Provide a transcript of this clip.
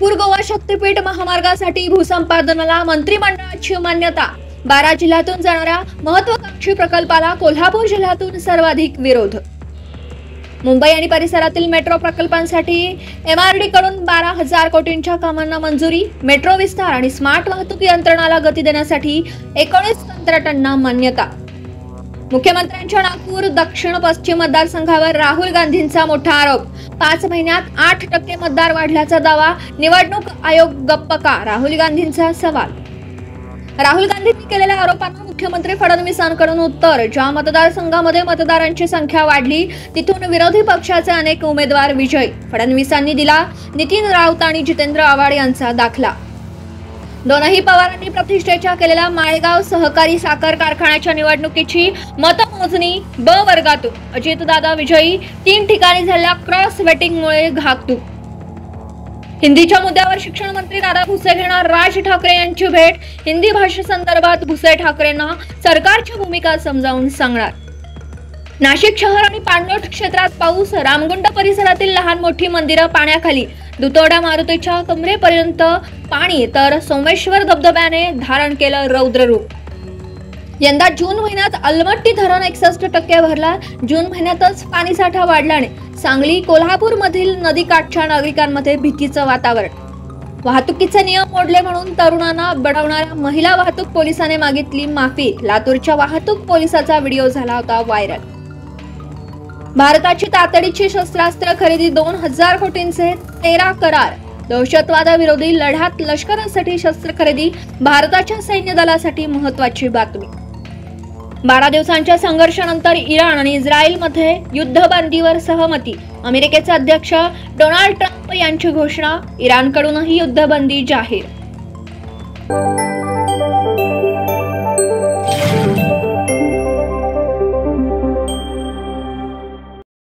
नागपूर गोवा शक्तीपीठ महामार्गासाठी भूसंपादनाला मंत्रिमंडळाची मान्यता। 12 जिल्ह्यातून जाणाऱ्या महत्त्वाकांक्षी प्रकल्पाला कोल्हापूर जिल्ह्यातून सर्वाधिक विरोध। मुंबई आणि परिसरातील मेट्रो प्रकल्पांसाठी एमआरडी कडून 12,000 कोटींच्या कामांना मंजुरी। मेट्रो विस्तार आणि स्मार्ट वाहतूक यंत्रणाला गती देण्यासाठी 19 कंत्राटांना मान्यता। मुख्यमंत्र्यांच्या नागपूर दक्षिण पश्चिम मतदारसंघावर राहुल गांधींचा मोठा आरोप। 5 महिन्यात 8% मतदार वाढल्याचा दावा। निवडणूक आयोग गप्प का? राहुल गांधींचा सवाल। राहुल गांधींनी केलेल्या आरोपांना मुख्यमंत्री फडणवीसांकडून उत्तर। ज्या मतदारसंघामध्ये मतदारांची संख्या वाढली तिथून विरोधी पक्षाचे अनेक उमेदवार विजयी। फडणवीसांनी दिला नितीन राऊत आणि जितेंद्र आव्हाड यांचा दाखला। दोनही पवारांनी प्रतिष्ठेच्या केलेल्या माळेगाव सहकारी साखर कारखान्याच्या निवडणुकीची मतमोजणी ब वर्गातून अजितदादा विजयी। 3 ठिकाणी झालेल्या क्रॉस वेटिंगमुळे घातूक। हिंदीच्या मुद्द्यावर शिक्षण मंत्री दादा भुसे घेणार राज ठाकरे यांची भेट। हिंदी भाषेसंदर्भात भुसे ठाकरेंना सरकारची भूमिका समजावून सांगणार। नाशिक शहर आणि पाणलोट क्षेत्रात पाऊस। रामगुंड परिसरातील लहान मोठी मंदिरं पाण्याखाली। दुतोड्या मारुतीच्या कमरेपर्यंत पाणी तर सोमेश्वर धबधब्याने धारण केलं रौद्र रूप। यंदा जून महिन्यात अलमट्टी धरण 61% भरला। जून महिन्यातच पाणीसाठा वाढल्याने सांगली कोल्हापूर मधील नदीकाठच्या नागरिकांमध्ये भीतीचं वातावरण। वाहतुकीचे नियम मोडले म्हणून तरुणांना बडवणाऱ्या महिला वाहतूक पोलिसाने मागितली माफी। लातूरच्या वाहतूक पोलिसाचा व्हिडिओ झाला होता व्हायरल। भारताची तातडीची शस्त्रास्त्र खरेदी 2,000 कोटींचे 13 करार। दहशतवादाविरोधी लढ्यात लष्करासाठी शस्त्र खरेदी भारताच्या सैन्य दलासाठी महत्त्वाची बातमी। 12 दिवसांच्या संघर्षानंतर इराण आणि इस्रायलमध्ये युद्धबंदीवर सहमती। अमेरिकेचे अध्यक्ष डोनाल्ड ट्रम्प यांची घोषणा। इराणकडूनही युद्धबंदी जाहीर।